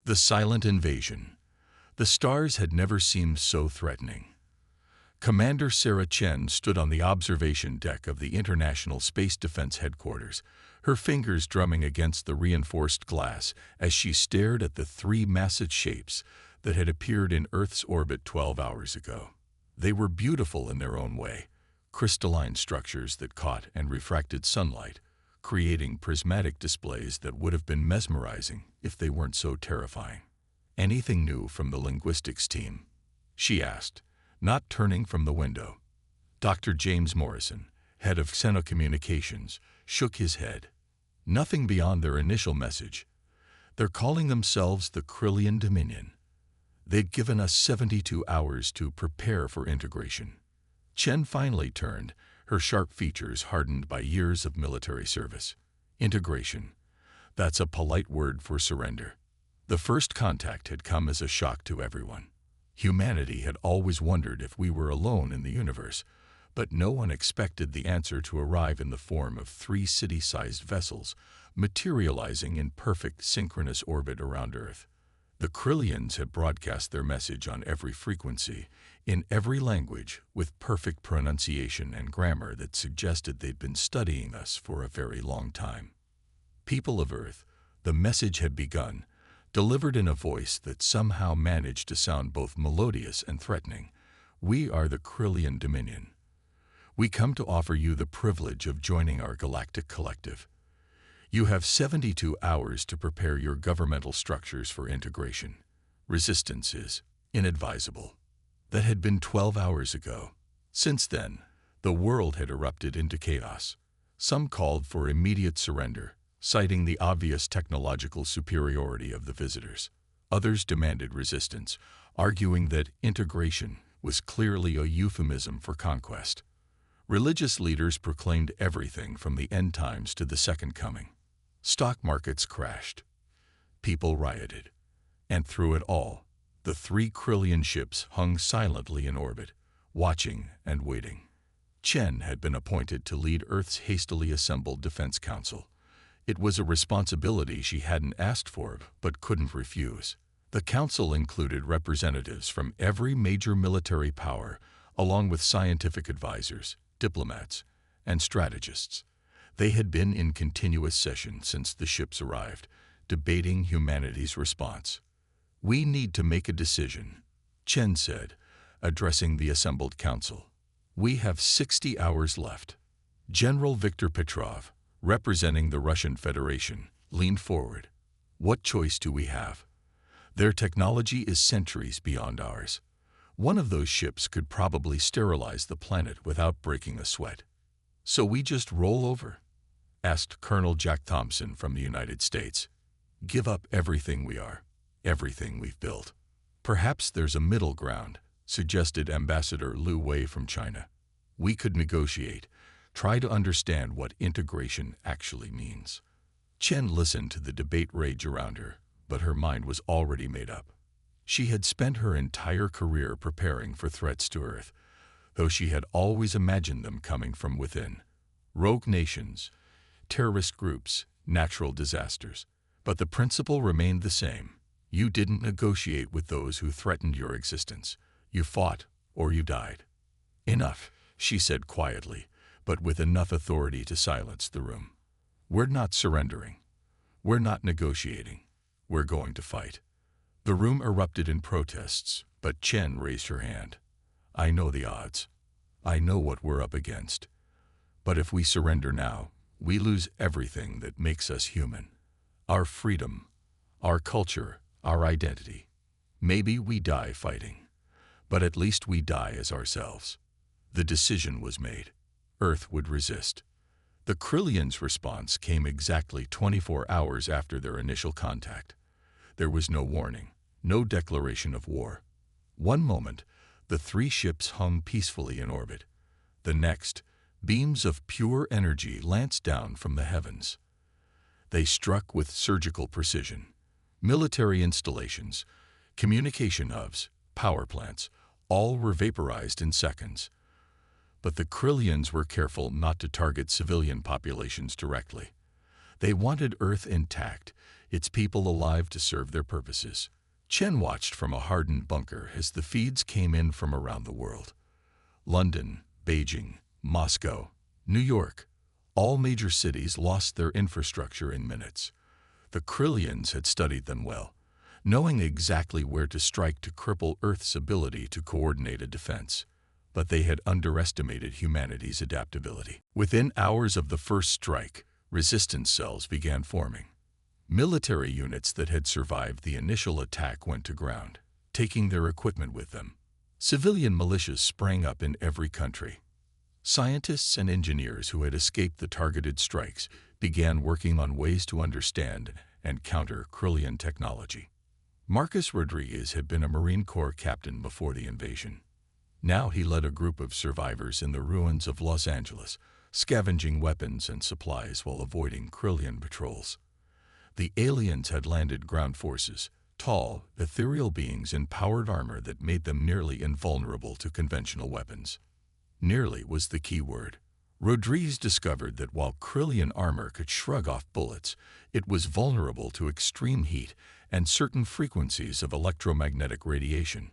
The silent invasion. The stars had never seemed so threatening. Commander Sarah Chen stood on the observation deck of the International Space Defense Headquarters, her fingers drumming against the reinforced glass as she stared at the three massive shapes that had appeared in Earth's orbit 12 hours ago. They were beautiful in their own way, crystalline structures that caught and refracted sunlight, creating prismatic displays that would have been mesmerizing if they weren't so terrifying. "Anything new from the linguistics team?" she asked, not turning from the window. Dr. James Morrison, head of Xenocommunications, shook his head. "Nothing beyond their initial message. They're calling themselves the Krillian Dominion. They've given us 72 hours to prepare for integration." Chen finally turned, her sharp features hardened by years of military service. Integration. That's a polite word for surrender. The first contact had come as a shock to everyone. Humanity had always wondered if we were alone in the universe, but no one expected the answer to arrive in the form of three city-sized vessels, materializing in perfect synchronous orbit around Earth. The Krillians had broadcast their message on every frequency, in every language, with perfect pronunciation and grammar that suggested they'd been studying us for a very long time. "People of Earth," the message had begun, delivered in a voice that somehow managed to sound both melodious and threatening. "We are the Krillian Dominion. We come to offer you the privilege of joining our galactic collective. You have 72 hours to prepare your governmental structures for integration. Resistance is inadvisable." That had been 12 hours ago. Since then, the world had erupted into chaos. Some called for immediate surrender, citing the obvious technological superiority of the visitors. Others demanded resistance, arguing that integration was clearly a euphemism for conquest. Religious leaders proclaimed everything from the end times to the second coming. Stock markets crashed. People rioted. And through it all, the three Krillian ships hung silently in orbit, watching and waiting. Chen had been appointed to lead Earth's hastily assembled Defense Council. It was a responsibility she hadn't asked for but couldn't refuse. The council included representatives from every major military power, along with scientific advisors, diplomats, and strategists. They had been in continuous session since the ships arrived, debating humanity's response. "We need to make a decision," Chen said, addressing the assembled council. "We have 60 hours left." General Viktor Petrov, representing the Russian Federation, leaned forward. "What choice do we have? Their technology is centuries beyond ours. One of those ships could probably sterilize the planet without breaking a sweat." "So we just roll over?" asked Colonel Jack Thompson from the United States. "Give up everything we are, everything we've built." "Perhaps there's a middle ground," suggested Ambassador Liu Wei from China. "We could negotiate, try to understand what integration actually means." Chen listened to the debate rage around her, but her mind was already made up. She had spent her entire career preparing for threats to Earth, though she had always imagined them coming from within. Rogue nations, terrorist groups, natural disasters. But the principle remained the same. You didn't negotiate with those who threatened your existence. You fought or you died. "Enough," she said quietly, but with enough authority to silence the room. "We're not surrendering. We're not negotiating. We're going to fight." The room erupted in protests, but Chen raised her hand. "I know the odds. I know what we're up against. But if we surrender now, we lose everything that makes us human. Our freedom, our culture, our identity. Maybe we die fighting, but at least we die as ourselves." The decision was made. Earth would resist. The Krillians' response came exactly 24 hours after their initial contact. There was no warning, no declaration of war. One moment, the three ships hung peacefully in orbit. The next, beams of pure energy lanced down from the heavens. They struck with surgical precision. Military installations, communication hubs, power plants, all were vaporized in seconds. But the Krillians were careful not to target civilian populations directly. They wanted Earth intact, its people alive to serve their purposes. Chen watched from a hardened bunker as the feeds came in from around the world. London, Beijing, Moscow, New York, all major cities lost their infrastructure in minutes. The Krillians had studied them well, knowing exactly where to strike to cripple Earth's ability to coordinate a defense. But they had underestimated humanity's adaptability. Within hours of the first strike, resistance cells began forming. Military units that had survived the initial attack went to ground, taking their equipment with them. Civilian militias sprang up in every country. Scientists and engineers who had escaped the targeted strikes began working on ways to understand and counter Krillian technology. Marcus Rodriguez had been a Marine Corps captain before the invasion. Now he led a group of survivors in the ruins of Los Angeles, scavenging weapons and supplies while avoiding Krillian patrols. The aliens had landed ground forces, tall, ethereal beings in powered armor that made them nearly invulnerable to conventional weapons. Nearly was the key word. Rodriguez discovered that while Krillian armor could shrug off bullets, it was vulnerable to extreme heat and certain frequencies of electromagnetic radiation.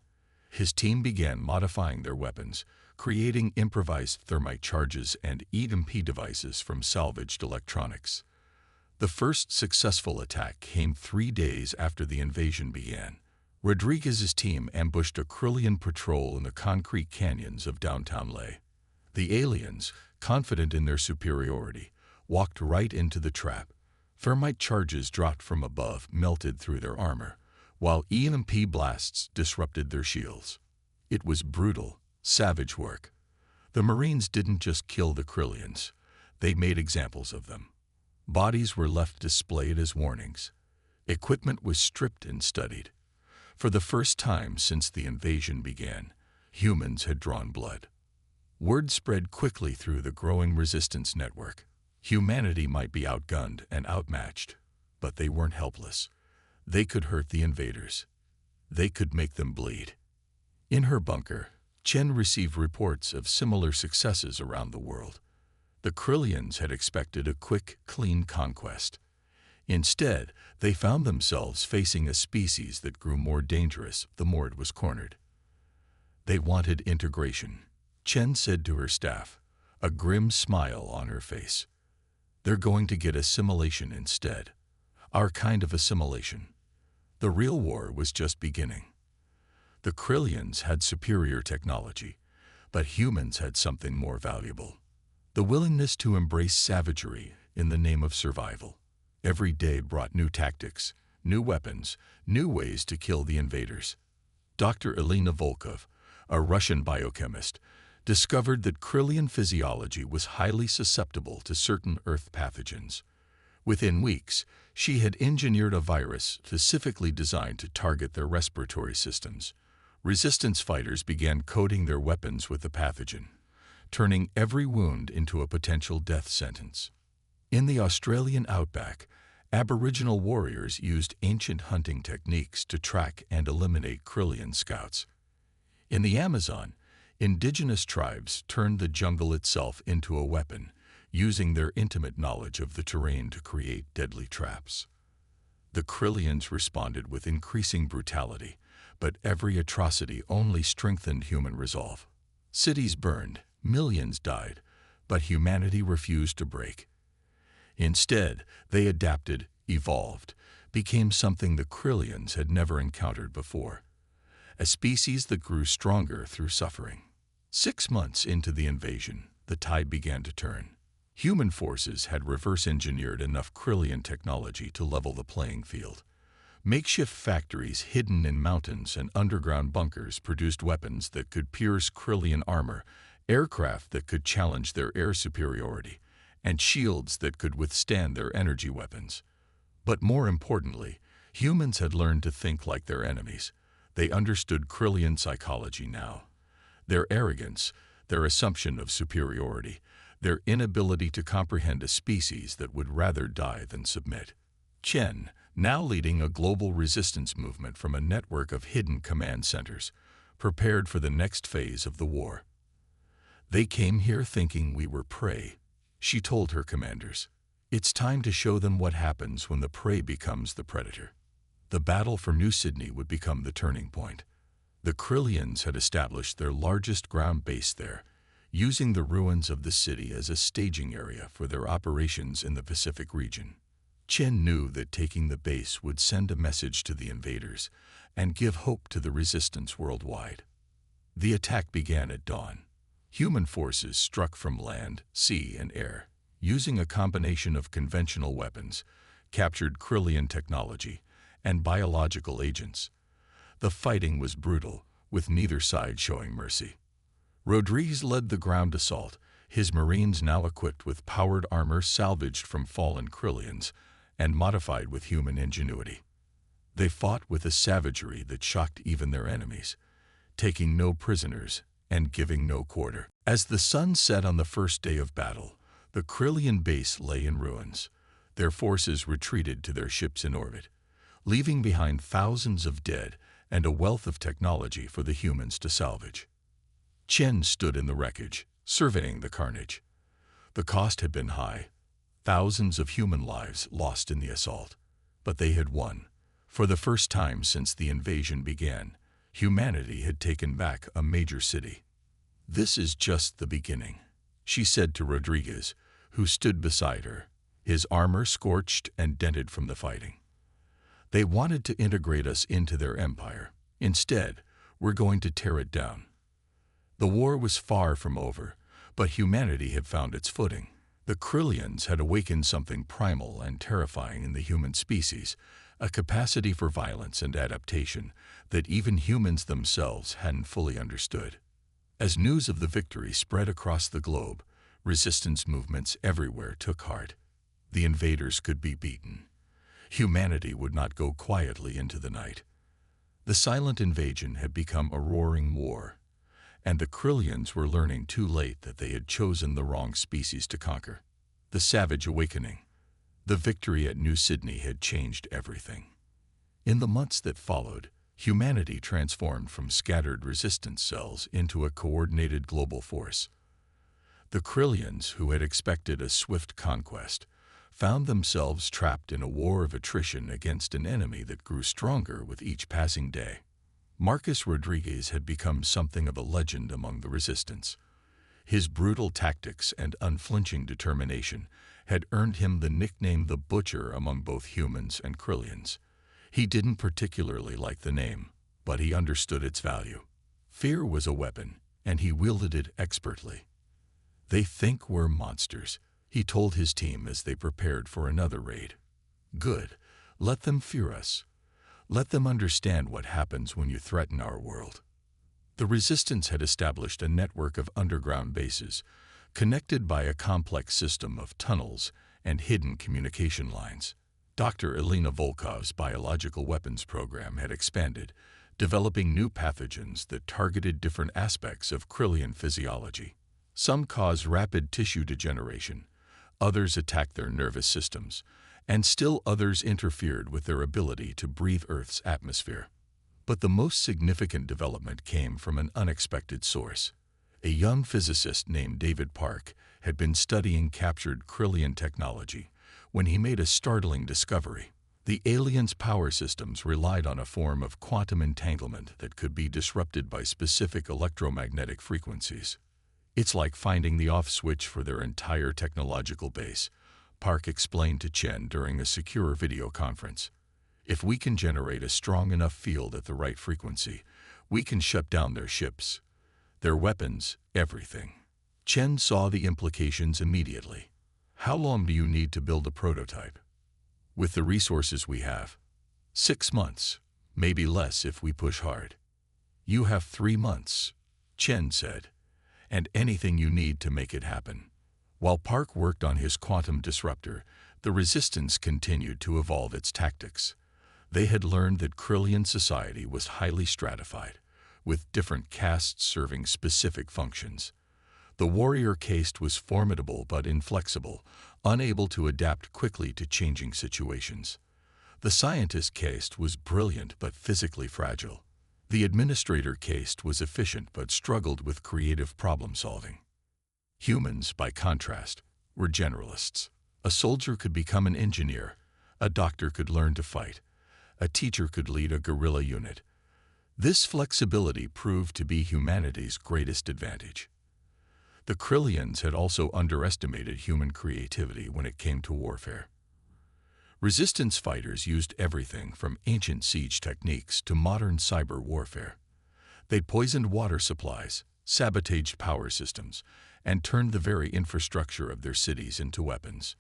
His team began modifying their weapons, creating improvised thermite charges and EMP devices from salvaged electronics. The first successful attack came 3 days after the invasion began. Rodriguez's team ambushed a Krillian patrol in the concrete canyons of downtown Leh. The aliens, confident in their superiority, walked right into the trap. Thermite charges dropped from above melted through their armor, while EMP blasts disrupted their shields. It was brutal, savage work. The Marines didn't just kill the Krillians, they made examples of them. Bodies were left displayed as warnings. Equipment was stripped and studied. For the first time since the invasion began, humans had drawn blood. Word spread quickly through the growing resistance network. Humanity might be outgunned and outmatched, but they weren't helpless. They could hurt the invaders. They could make them bleed. In her bunker, Chen received reports of similar successes around the world. The Krillians had expected a quick, clean conquest. Instead, they found themselves facing a species that grew more dangerous the more it was cornered. They wanted integration, Chen said to her staff, a grim smile on her face. They're going to get assimilation instead. Our kind of assimilation. The real war was just beginning. The Krillians had superior technology, but humans had something more valuable. The willingness to embrace savagery in the name of survival. Every day brought new tactics, new weapons, new ways to kill the invaders. Dr. Elena Volkov, a Russian biochemist, discovered that Krillian physiology was highly susceptible to certain Earth pathogens. Within weeks, she had engineered a virus specifically designed to target their respiratory systems. Resistance fighters began coating their weapons with the pathogen, turning every wound into a potential death sentence. In the Australian outback, Aboriginal warriors used ancient hunting techniques to track and eliminate Krillian scouts. In the Amazon, indigenous tribes turned the jungle itself into a weapon, using their intimate knowledge of the terrain to create deadly traps. The Krillians responded with increasing brutality, but every atrocity only strengthened human resolve. Cities burned, millions died, but humanity refused to break. Instead, they adapted, evolved, became something the Krillians had never encountered before. A species that grew stronger through suffering. 6 months into the invasion, the tide began to turn. Human forces had reverse-engineered enough Krillian technology to level the playing field. Makeshift factories hidden in mountains and underground bunkers produced weapons that could pierce Krillian armor, aircraft that could challenge their air superiority, and shields that could withstand their energy weapons. But more importantly, humans had learned to think like their enemies. They understood Krillian psychology now. Their arrogance, their assumption of superiority, their inability to comprehend a species that would rather die than submit. Chen, now leading a global resistance movement from a network of hidden command centers, prepared for the next phase of the war. They came here thinking we were prey, she told her commanders. It's time to show them what happens when the prey becomes the predator. The battle for New Sydney would become the turning point. The Krillians had established their largest ground base there, using the ruins of the city as a staging area for their operations in the Pacific region. Chen knew that taking the base would send a message to the invaders and give hope to the resistance worldwide. The attack began at dawn. Human forces struck from land, sea, and air, using a combination of conventional weapons, captured Krillian technology, and biological agents. The fighting was brutal, with neither side showing mercy. Rodriguez led the ground assault, his Marines now equipped with powered armor salvaged from fallen Krillians and modified with human ingenuity. They fought with a savagery that shocked even their enemies, taking no prisoners and giving no quarter. As the sun set on the first day of battle, the Krillian base lay in ruins. Their forces retreated to their ships in orbit, leaving behind thousands of dead and a wealth of technology for the humans to salvage. Chen stood in the wreckage, surveying the carnage. The cost had been high, thousands of human lives lost in the assault, but they had won. For the first time since the invasion began, humanity had taken back a major city. "This is just the beginning," she said to Rodriguez, who stood beside her, his armor scorched and dented from the fighting. "They wanted to integrate us into their empire. Instead, we're going to tear it down." The war was far from over, but humanity had found its footing. The Krillians had awakened something primal and terrifying in the human species, a capacity for violence and adaptation that even humans themselves hadn't fully understood. As news of the victory spread across the globe, resistance movements everywhere took heart. The invaders could be beaten. Humanity would not go quietly into the night. The silent invasion had become a roaring war, and the Krillians were learning too late that they had chosen the wrong species to conquer. The Savage Awakening. The victory at New Sydney had changed everything. In the months that followed, humanity transformed from scattered resistance cells into a coordinated global force. The Krillians, who had expected a swift conquest, found themselves trapped in a war of attrition against an enemy that grew stronger with each passing day. Marcus Rodriguez had become something of a legend among the resistance. His brutal tactics and unflinching determination had earned him the nickname the Butcher among both humans and Krillians. He didn't particularly like the name, but he understood its value. Fear was a weapon, and he wielded it expertly. "They think we're monsters," he told his team as they prepared for another raid. "Good. Let them fear us. Let them understand what happens when you threaten our world." The resistance had established a network of underground bases, connected by a complex system of tunnels and hidden communication lines. Dr. Elena Volkov's biological weapons program had expanded, developing new pathogens that targeted different aspects of Krillian physiology. Some caused rapid tissue degeneration, others attacked their nervous systems, and still others interfered with their ability to breathe Earth's atmosphere. But the most significant development came from an unexpected source. A young physicist named David Park had been studying captured Krillian technology when he made a startling discovery. The aliens' power systems relied on a form of quantum entanglement that could be disrupted by specific electromagnetic frequencies. "It's like finding the off switch for their entire technological base," Park explained to Chen during a secure video conference. "If we can generate a strong enough field at the right frequency, we can shut down their ships, their weapons, everything." Chen saw the implications immediately. "How long do you need to build a prototype?" "With the resources we have, 6 months, maybe less if we push hard." "You have 3 months," Chen said, "and anything you need to make it happen." While Park worked on his quantum disruptor, the resistance continued to evolve its tactics. They had learned that Krillian society was highly stratified, with different castes serving specific functions. The warrior caste was formidable but inflexible, unable to adapt quickly to changing situations. The scientist caste was brilliant but physically fragile. The administrator caste was efficient but struggled with creative problem-solving. Humans, by contrast, were generalists. A soldier could become an engineer, a doctor could learn to fight, a teacher could lead a guerrilla unit. This flexibility proved to be humanity's greatest advantage. The Krillians had also underestimated human creativity when it came to warfare. Resistance fighters used everything from ancient siege techniques to modern cyber warfare. They poisoned water supplies, sabotaged power systems, and turned the very infrastructure of their cities into weapons.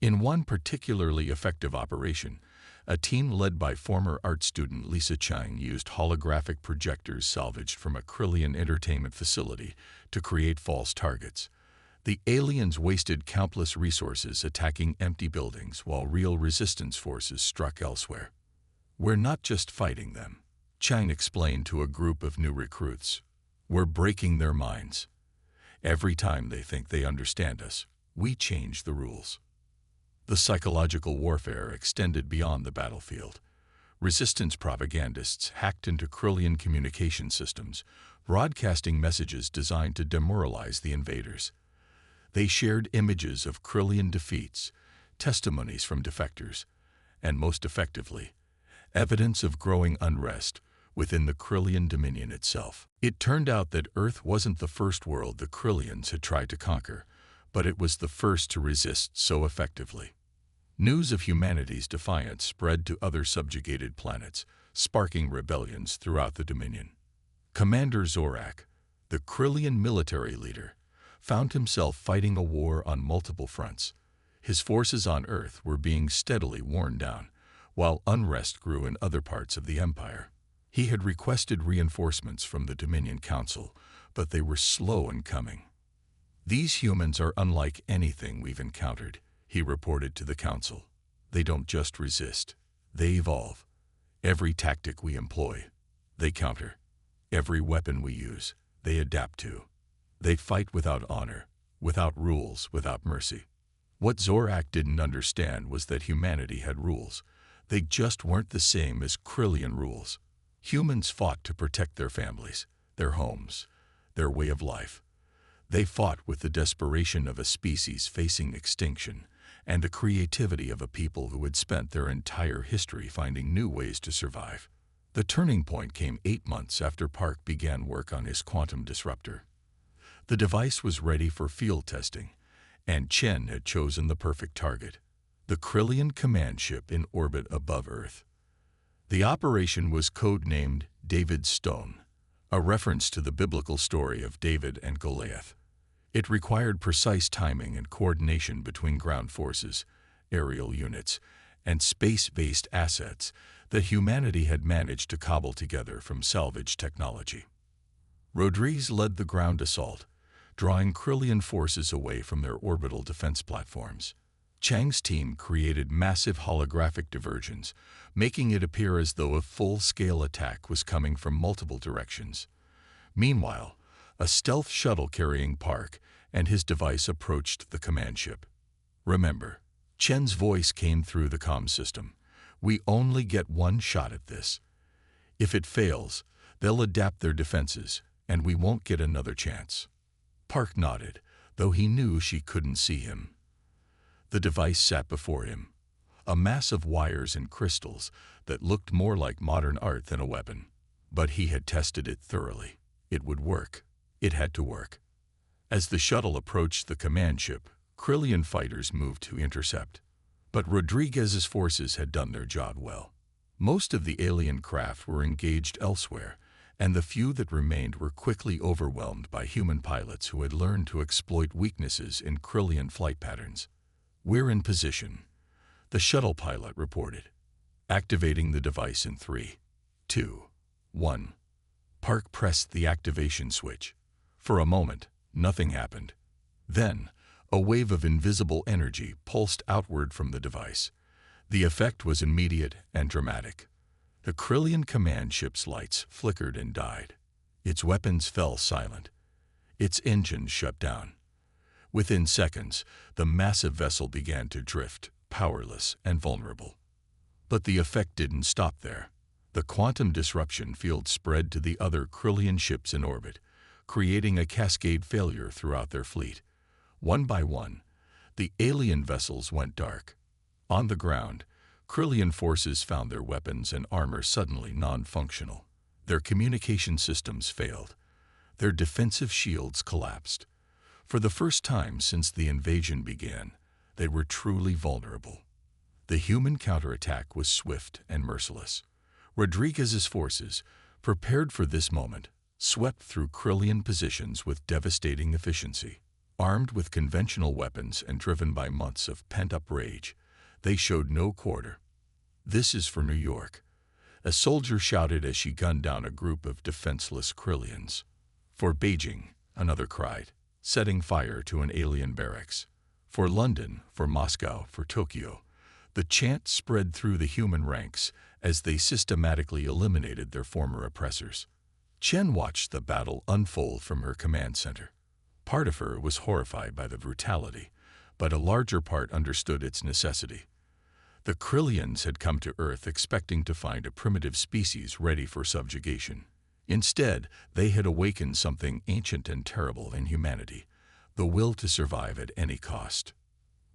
In one particularly effective operation, a team led by former art student Lisa Chang used holographic projectors salvaged from a Krillian entertainment facility to create false targets. The aliens wasted countless resources attacking empty buildings while real resistance forces struck elsewhere. "We're not just fighting them," Chang explained to a group of new recruits. "We're breaking their minds. Every time they think they understand us, we change the rules." The psychological warfare extended beyond the battlefield. Resistance propagandists hacked into Krillian communication systems, broadcasting messages designed to demoralize the invaders. They shared images of Krillian defeats, testimonies from defectors, and most effectively, evidence of growing unrest within the Krillian dominion itself. It turned out that Earth wasn't the first world the Krillians had tried to conquer, but it was the first to resist so effectively. News of humanity's defiance spread to other subjugated planets, sparking rebellions throughout the Dominion. Commander Zorak, the Krillian military leader, found himself fighting a war on multiple fronts. His forces on Earth were being steadily worn down, while unrest grew in other parts of the Empire. He had requested reinforcements from the Dominion Council, but they were slow in coming. "These humans are unlike anything we've encountered," he reported to the Council. "They don't just resist, they evolve. Every tactic we employ, they counter. Every weapon we use, they adapt to. They fight without honor, without rules, without mercy." What Zorak didn't understand was that humanity had rules. They just weren't the same as Krillian rules. Humans fought to protect their families, their homes, their way of life. They fought with the desperation of a species facing extinction and the creativity of a people who had spent their entire history finding new ways to survive. The turning point came 8 months after Park began work on his quantum disruptor. The device was ready for field testing, and Chen had chosen the perfect target, the Krillian command ship in orbit above Earth. The operation was codenamed David's Stone, a reference to the biblical story of David and Goliath. It required precise timing and coordination between ground forces, aerial units, and space-based assets that humanity had managed to cobble together from salvage technology. Rodriguez led the ground assault, drawing Krillian forces away from their orbital defense platforms. Chang's team created massive holographic diversions, making it appear as though a full-scale attack was coming from multiple directions. Meanwhile, a stealth shuttle carrying Park and his device approached the command ship. "Remember," Chen's voice came through the comm system, "we only get one shot at this. If it fails, they'll adapt their defenses, and we won't get another chance." Park nodded, though he knew she couldn't see him. The device sat before him, a mass of wires and crystals that looked more like modern art than a weapon. But he had tested it thoroughly. It would work. It had to work. As the shuttle approached the command ship, Krillian fighters moved to intercept. But Rodriguez's forces had done their job well. Most of the alien craft were engaged elsewhere, and the few that remained were quickly overwhelmed by human pilots who had learned to exploit weaknesses in Krillian flight patterns. "We're in position," the shuttle pilot reported, activating the device in 3, 2, 1. Park pressed the activation switch. For a moment, nothing happened. Then, a wave of invisible energy pulsed outward from the device. The effect was immediate and dramatic. The Krillian command ship's lights flickered and died. Its weapons fell silent. Its engines shut down. Within seconds, the massive vessel began to drift, powerless and vulnerable. But the effect didn't stop there. The quantum disruption field spread to the other Krillian ships in orbit, creating a cascade failure throughout their fleet. One by one, the alien vessels went dark. On the ground, Krillian forces found their weapons and armor suddenly non-functional. Their communication systems failed. Their defensive shields collapsed. For the first time since the invasion began, they were truly vulnerable. The human counterattack was swift and merciless. Rodriguez's forces, prepared for this moment, swept through Krillian positions with devastating efficiency. Armed with conventional weapons and driven by months of pent-up rage, they showed no quarter. "This is for New York," a soldier shouted as she gunned down a group of defenseless Krillians. "For Beijing," another cried, setting fire to an alien barracks. "For London, for Moscow, for Tokyo." The chant spread through the human ranks as they systematically eliminated their former oppressors. Chen watched the battle unfold from her command center. Part of her was horrified by the brutality, but a larger part understood its necessity. The Krillians had come to Earth expecting to find a primitive species ready for subjugation. Instead, they had awakened something ancient and terrible in humanity, the will to survive at any cost.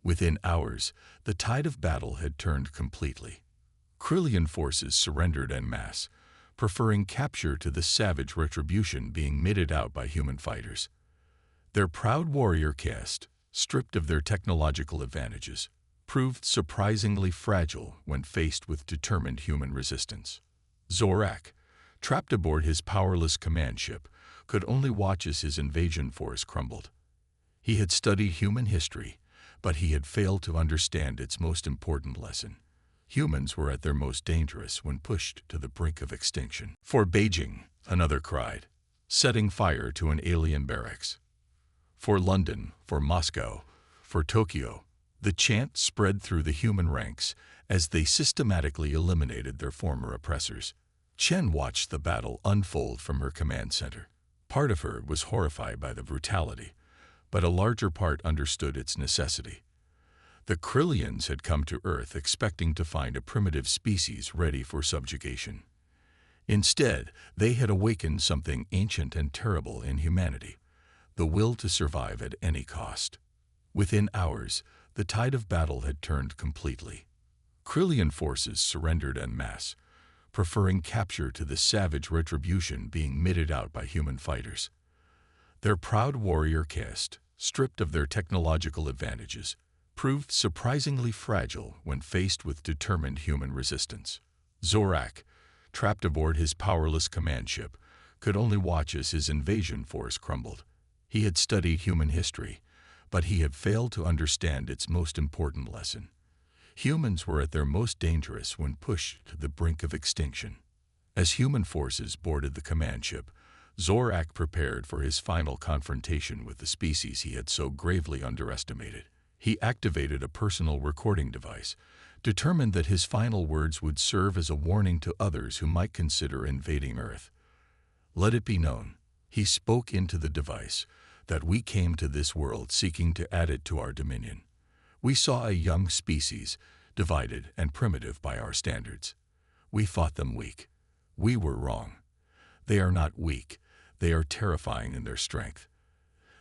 Within hours, the tide of battle had turned completely. Krillian forces surrendered en masse, preferring capture to the savage retribution being meted out by human fighters. Their proud warrior caste, stripped of their technological advantages, proved surprisingly fragile when faced with determined human resistance. Zorak, trapped aboard his powerless command ship, could only watch as his invasion force crumbled. He had studied human history, but he had failed to understand its most important lesson. Humans were at their most dangerous when pushed to the brink of extinction. "For Beijing," another cried, setting fire to an alien barracks. "For London, for Moscow, for Tokyo." The chant spread through the human ranks as they systematically eliminated their former oppressors. Chen watched the battle unfold from her command center. Part of her was horrified by the brutality, but a larger part understood its necessity. The Krillians had come to Earth expecting to find a primitive species ready for subjugation. Instead, they had awakened something ancient and terrible in humanity, the will to survive at any cost. Within hours, the tide of battle had turned completely. Krillian forces surrendered en masse, preferring capture to the savage retribution being meted out by human fighters. Their proud warrior caste, stripped of their technological advantages, proved surprisingly fragile when faced with determined human resistance. Zorak, trapped aboard his powerless command ship, could only watch as his invasion force crumbled. He had studied human history, but he had failed to understand its most important lesson. Humans were at their most dangerous when pushed to the brink of extinction. As human forces boarded the command ship, Zorak prepared for his final confrontation with the species he had so gravely underestimated. He activated a personal recording device, determined that his final words would serve as a warning to others who might consider invading Earth. "Let it be known," he spoke into the device, "that we came to this world seeking to add it to our dominion. We saw a young species, divided and primitive by our standards. We thought them weak. We were wrong. They are not weak. They are terrifying in their strength.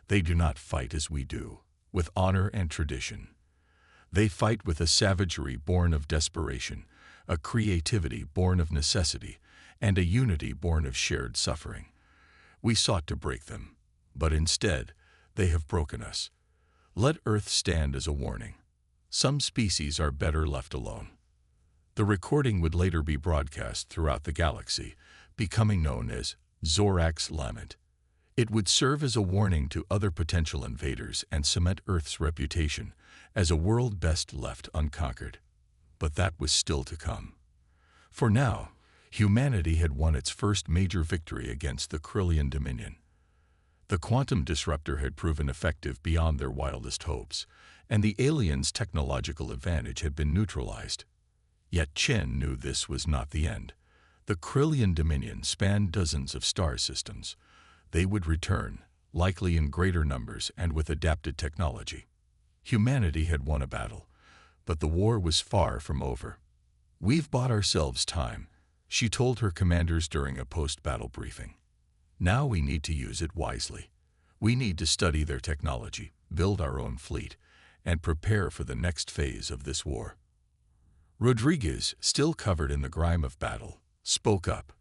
They do not fight as we do, with honor and tradition. They fight with a savagery born of desperation, a creativity born of necessity, and a unity born of shared suffering. We sought to break them, but instead, they have broken us. Let Earth stand as a warning. Some species are better left alone." The recording would later be broadcast throughout the galaxy, becoming known as Zorak's Lament. It would serve as a warning to other potential invaders and cement Earth's reputation as a world best left unconquered. But that was still to come. For now, humanity had won its first major victory against the Krillian Dominion. The quantum disruptor had proven effective beyond their wildest hopes, and the aliens' technological advantage had been neutralized. Yet Chen knew this was not the end. The Krillian Dominion spanned dozens of star systems. They would return, likely in greater numbers and with adapted technology. Humanity had won a battle, but the war was far from over. "We've bought ourselves time," she told her commanders during a post-battle briefing. "Now we need to use it wisely. We need to study their technology, build our own fleet, and prepare for the next phase of this war. Rodriguez, still covered in the grime of battle, spoke up.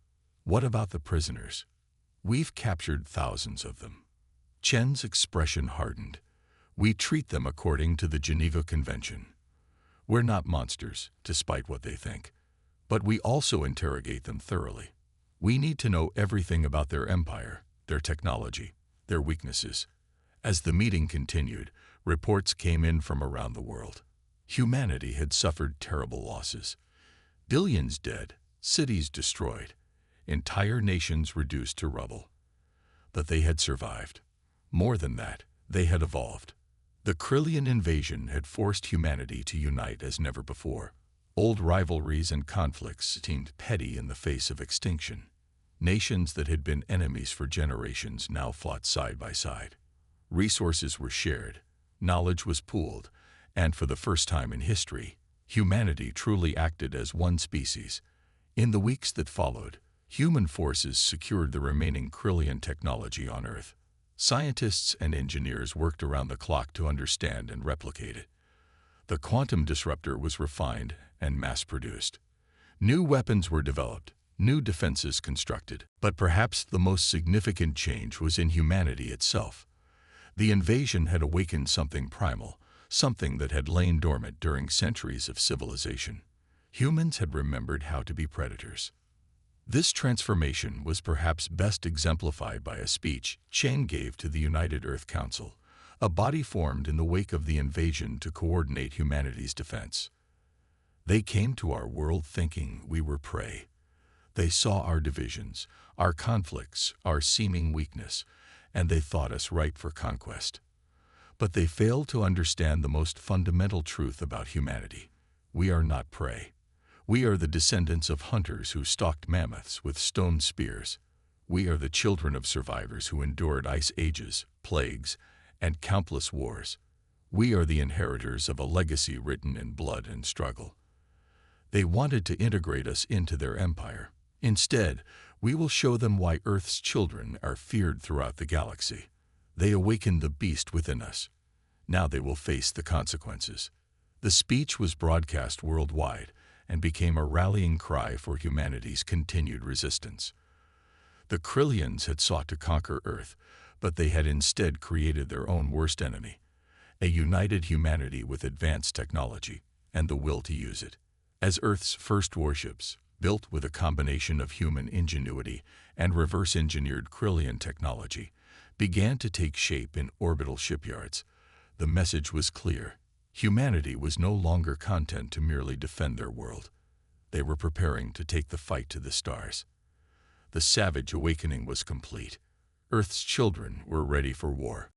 "What about the prisoners? We've captured thousands of them." Chen's expression hardened. "We treat them according to the Geneva Convention. We're not monsters, despite what they think. But we also interrogate them thoroughly. We need to know everything about their empire, their technology, their weaknesses." As the meeting continued, reports came in from around the world. Humanity had suffered terrible losses. Billions dead, cities destroyed, entire nations reduced to rubble. But they had survived. More than that, they had evolved. The Krillian invasion had forced humanity to unite as never before. Old rivalries and conflicts seemed petty in the face of extinction. Nations that had been enemies for generations now fought side by side. Resources were shared, knowledge was pooled, and for the first time in history, humanity truly acted as one species. In the weeks that followed, human forces secured the remaining Krillian technology on Earth. Scientists and engineers worked around the clock to understand and replicate it. The quantum disruptor was refined and mass-produced. New weapons were developed, new defenses constructed, but perhaps the most significant change was in humanity itself. The invasion had awakened something primal, something that had lain dormant during centuries of civilization. Humans had remembered how to be predators. This transformation was perhaps best exemplified by a speech Chen gave to the United Earth Council, a body formed in the wake of the invasion to coordinate humanity's defense. "They came to our world thinking we were prey. They saw our divisions, our conflicts, our seeming weakness, and they thought us ripe for conquest. But they failed to understand the most fundamental truth about humanity. We are not prey. We are the descendants of hunters who stalked mammoths with stone spears. We are the children of survivors who endured ice ages, plagues, and countless wars. We are the inheritors of a legacy written in blood and struggle." They wanted to integrate us into their empire. "Instead, we will show them why Earth's children are feared throughout the galaxy. They awakened the beast within us. Now they will face the consequences." The speech was broadcast worldwide and became a rallying cry for humanity's continued resistance. The Krillians had sought to conquer Earth, but they had instead created their own worst enemy, a united humanity with advanced technology and the will to use it. As Earth's first warships, built with a combination of human ingenuity and reverse-engineered Krillian technology, began to take shape in orbital shipyards, the message was clear. Humanity was no longer content to merely defend their world. They were preparing to take the fight to the stars. The savage awakening was complete. Earth's children were ready for war.